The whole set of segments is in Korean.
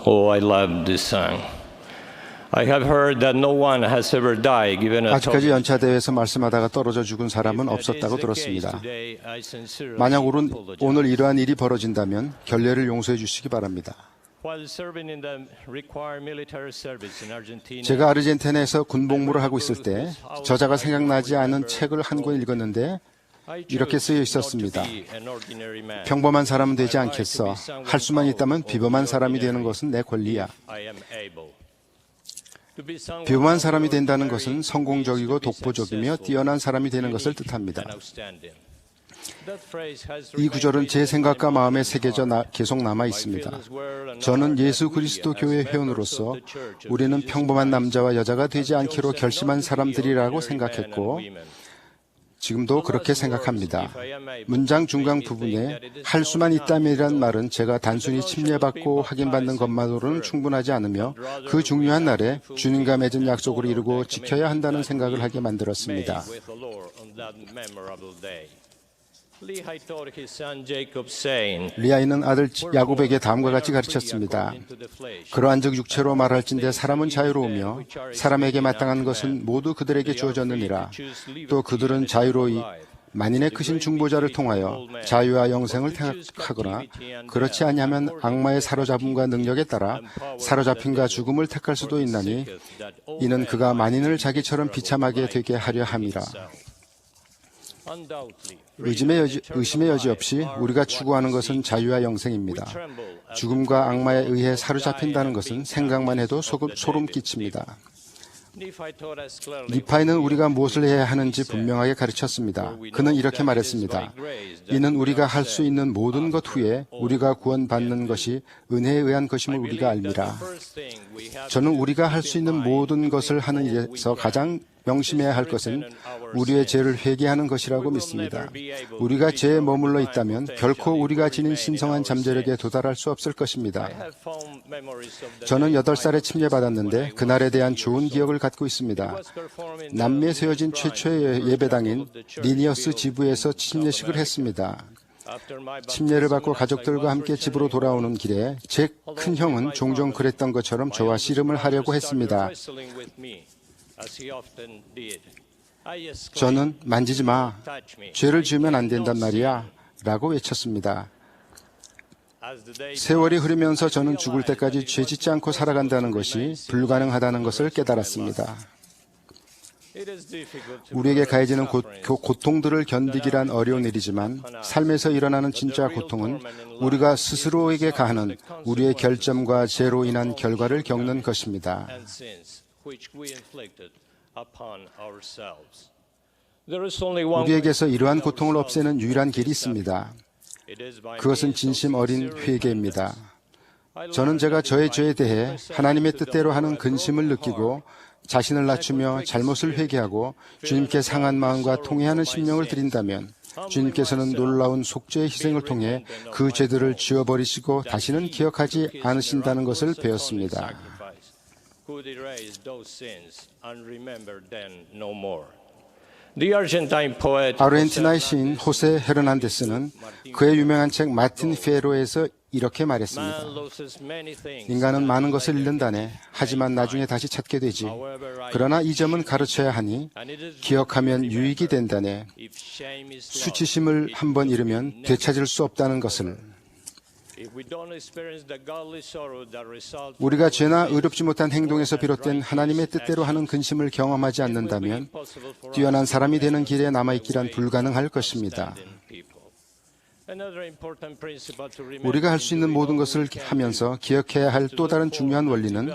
Oh, I love this song. I have heard that no one has ever died given a 아직까지 연차 대회에서 말씀하다가 떨어져 죽은 사람은 없었다고 들었습니다. 만약 오늘 이러한 일이 벌어진다면 결례를 용서해 주시기 바랍니다. 제가 아르헨티나에서 군복무를 하고 있을 때 저자가 생각나지 않은 책을 한 권 읽었는데 이렇게 쓰여 있었습니다. 평범한 사람은 되지 않겠어. 할 수만 있다면 비범한 사람이 되는 것은 내 권리야. 비범한 사람이 된다는 것은 성공적이고 독보적이며 뛰어난 사람이 되는 것을 뜻합니다. 이 구절은 제 생각과 마음에 새겨져 계속 남아 있습니다. 저는 예수 그리스도 교회 회원으로서 우리는 평범한 남자와 여자가 되지 않기로 결심한 사람들이라고 생각했고 지금도 그렇게 생각합니다. 문장 중간 부분에 할 수만 있다면이란 말은 제가 단순히 침례받고 확인받는 것만으로는 충분하지 않으며 그 중요한 날에 주님과 맺은 약속을 이루고 지켜야 한다는 생각을 하게 만들었습니다. 리아이는 아들 야곱에게 다음과 같이 가르쳤습니다. 그러한즉 육체로 말할진대 사람은 자유로우며 사람에게 마땅한 것은 모두 그들에게 주어졌느니라. 또 그들은 자유로이 만인의 크신 중보자를 통하여 자유와 영생을 택하거나 그렇지 아니하면 악마의 사로잡음과 능력에 따라 사로잡힘과 죽음을 택할 수도 있나니 이는 그가 만인을 자기처럼 비참하게 되게 하려 함이라. 의심의 여지 없이 우리가 추구하는 것은 자유와 영생입니다. 죽음과 악마에 의해 사로잡힌다는 것은 생각만 해도 소름 끼칩니다. 니파이는 우리가 무엇을 해야 하는지 분명하게 가르쳤습니다. 그는 이렇게 말했습니다. 이는 우리가 할 수 있는 모든 것 후에 우리가 구원받는 것이 은혜에 의한 것임을 우리가 알미라. 저는 우리가 할 수 있는 모든 것을 하는 일에서 가장 명심해야 할 것은 우리의 죄를 회개하는 것이라고 믿습니다. 우리가 죄에 머물러 있다면 결코 우리가 지닌 신성한 잠재력에 도달할 수 없을 것입니다. 저는 8살에 침례받았는데 그날에 대한 좋은 기억을 갖고 있습니다. 남미에 세워진 최초의 예배당인 리니어스 지부에서 침례식을 했습니다. 침례를 받고 가족들과 함께 집으로 돌아오는 길에 제 큰형은 종종 그랬던 것처럼 저와 씨름을 하려고 했습니다. 저는 만지지 마. 죄를 지으면 안 된단 말이야. 라고 외쳤습니다. 세월이 흐르면서 저는 죽을 때까지 죄 짓지 않고 살아간다는 것이 불가능하다는 것을 깨달았습니다. 우리에게 가해지는 고통들을 견디기란 어려운 일이지만 삶에서 일어나는 진짜 고통은 우리가 스스로에게 가하는 우리의 결점과 죄로 인한 결과를 겪는 것입니다. 우리에게서 이러한 고통을 없애는 유일한 길이 있습니다. 그것은 진심 어린 회개입니다. 저는 제가 저의 죄에 대해 하나님의 뜻대로 하는 근심을 느끼고 자신을 낮추며 잘못을 회개하고 주님께 상한 마음과 통회하는 심령을 드린다면 주님께서는 놀라운 속죄의 희생을 통해 그 죄들을 지워버리시고 다시는 기억하지 않으신다는 것을 배웠습니다. 아르헨티나의 시인 호세 헤르난데스는 그의 유명한 책 마틴 페로에서 이렇게 말했습니다. 인간은 많은 것을 잃는다네. 하지만 나중에 다시 찾게 되지. 그러나 이 점은 가르쳐야 하니 기억하면 유익이 된다네. 수치심을 한번 잃으면 되찾을 수 없다는 것을. 우리가 죄나 의롭지 못한 행동에서 비롯된 하나님의 뜻대로 하는 근심을 경험하지 않는다면 뛰어난 사람이 되는 길에 남아있기란 불가능할 것입니다. 우리가 할 수 있는 모든 것을 하면서 기억해야 할 또 다른 중요한 원리는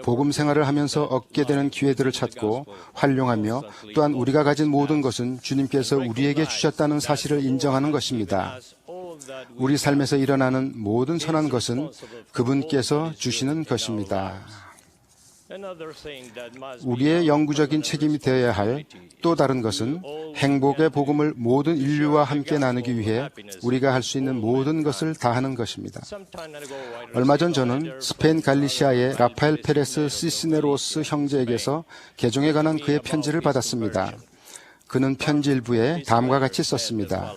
복음 생활을 하면서 얻게 되는 기회들을 찾고 활용하며 또한 우리가 가진 모든 것은 주님께서 우리에게 주셨다는 사실을 인정하는 것입니다. 우리 삶에서 일어나는 모든 선한 것은 그분께서 주시는 것입니다. 우리의 영구적인 책임이 되어야 할 또 다른 것은 행복의 복음을 모든 인류와 함께 나누기 위해 우리가 할 수 있는 모든 것을 다하는 것입니다. 얼마 전 저는 스페인 갈리시아의 라파엘 페레스 시스네로스 형제에게서 개종에 관한 그의 편지를 받았습니다. 그는 편지 일부에 다음과 같이 썼습니다.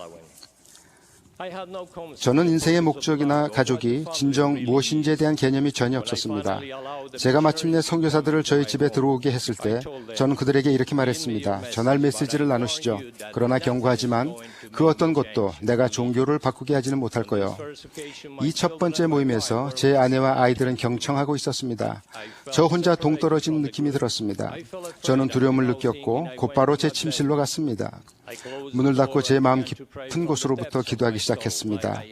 저는 인생의 목적이나 가족이 진정 무엇인지에 대한 개념이 전혀 없었습니다. 제가 마침내 선교사들을 저희 집에 들어오게 했을 때 저는 그들에게 이렇게 말했습니다. 전할 메시지를 나누시죠. 그러나 경고하지만 그 어떤 것도 내가 종교를 바꾸게 하지는 못할 거요. 이 첫 번째 모임에서 제 아내와 아이들은 경청하고 있었습니다. 저 혼자 동떨어진 느낌이 들었습니다. 저는 두려움을 느꼈고 곧바로 제 침실로 갔습니다. 문을 닫고 제 마음 깊은 곳으로부터 기도하기 시작했습니다.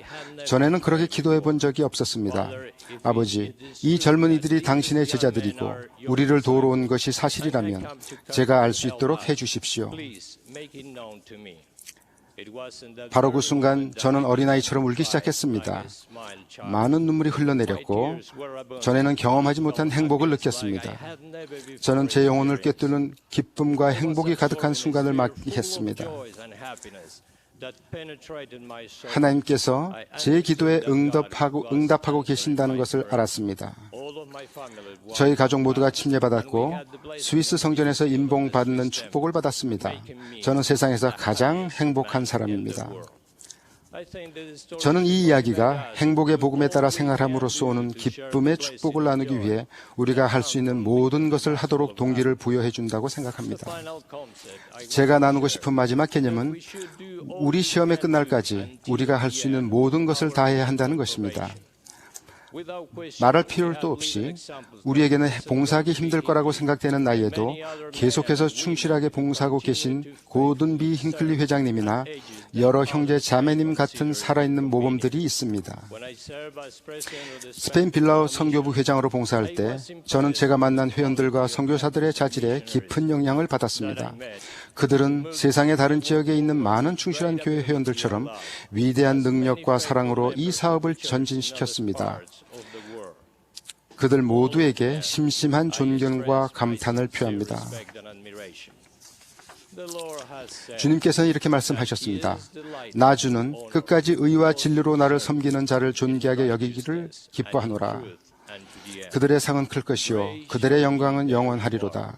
전에는 그렇게 기도해 본 적이 없었습니다. 아버지, 이 젊은이들이 당신의 제자들이고 우리를 도우러 온 것이 사실이라면 제가 알 수 있도록 해 주십시오. 바로 그 순간 저는 어린아이처럼 울기 시작했습니다. 많은 눈물이 흘러내렸고 전에는 경험하지 못한 행복을 느꼈습니다. 저는 제 영혼을 꿰뚫는 기쁨과 행복이 가득한 순간을 맞이했습니다. 하나님께서 제 기도에 응답하고 계신다는 것을 알았습니다. 저희 가족 모두가 침례받았고 스위스 성전에서 임봉받는 축복을 받았습니다. 저는 세상에서 가장 행복한 사람입니다. 저는 이 이야기가 행복의 복음에 따라 생활함으로써 오는 기쁨의 축복을 나누기 위해 우리가 할 수 있는 모든 것을 하도록 동기를 부여해 준다고 생각합니다. 제가 나누고 싶은 마지막 개념은 우리 시험의 끝날까지 우리가 할 수 있는 모든 것을 다해야 한다는 것입니다. 말할 필요도 없이 우리에게는 봉사하기 힘들 거라고 생각되는 나이에도 계속해서 충실하게 봉사하고 계신 고든 비 힌클리 회장님이나 여러 형제 자매님 같은 살아있는 모범들이 있습니다. 스페인 빌라오 선교부 회장으로 봉사할 때 저는 제가 만난 회원들과 선교사들의 자질에 깊은 영향을 받았습니다. 그들은 세상의 다른 지역에 있는 많은 충실한 교회 회원들처럼 위대한 능력과 사랑으로 이 사업을 전진시켰습니다. 그들 모두에게 심심한 존경과 감탄을 표합니다. 주님께서는 이렇게 말씀하셨습니다. 나주는 끝까지 의와 진리로 나를 섬기는 자를 존귀하게 여기기를 기뻐하노라. 그들의 상은 클 것이요 그들의 영광은 영원하리로다.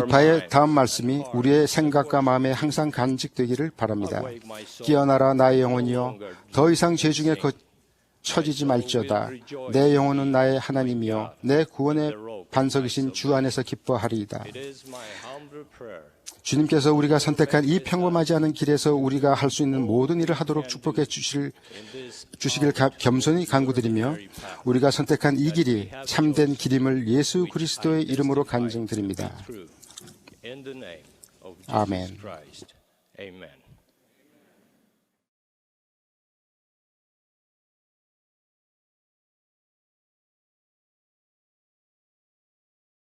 이파의 다음 말씀이 우리의 생각과 마음에 항상 간직되기를 바랍니다. 깨어나라 나의 영혼이여 더 이상 죄 중에 처지지 말지어다. 내 영혼은 나의 하나님이여 내 구원의 반석이신 주 안에서 기뻐하리이다. 주님께서 우리가 선택한 이 평범하지 않은 길에서 우리가 할 수 있는 모든 일을 하도록 축복해 주시길 겸손히 간구드리며 우리가 선택한 이 길이 참된 길임을 예수 그리스도의 이름으로 간증드립니다. 아멘.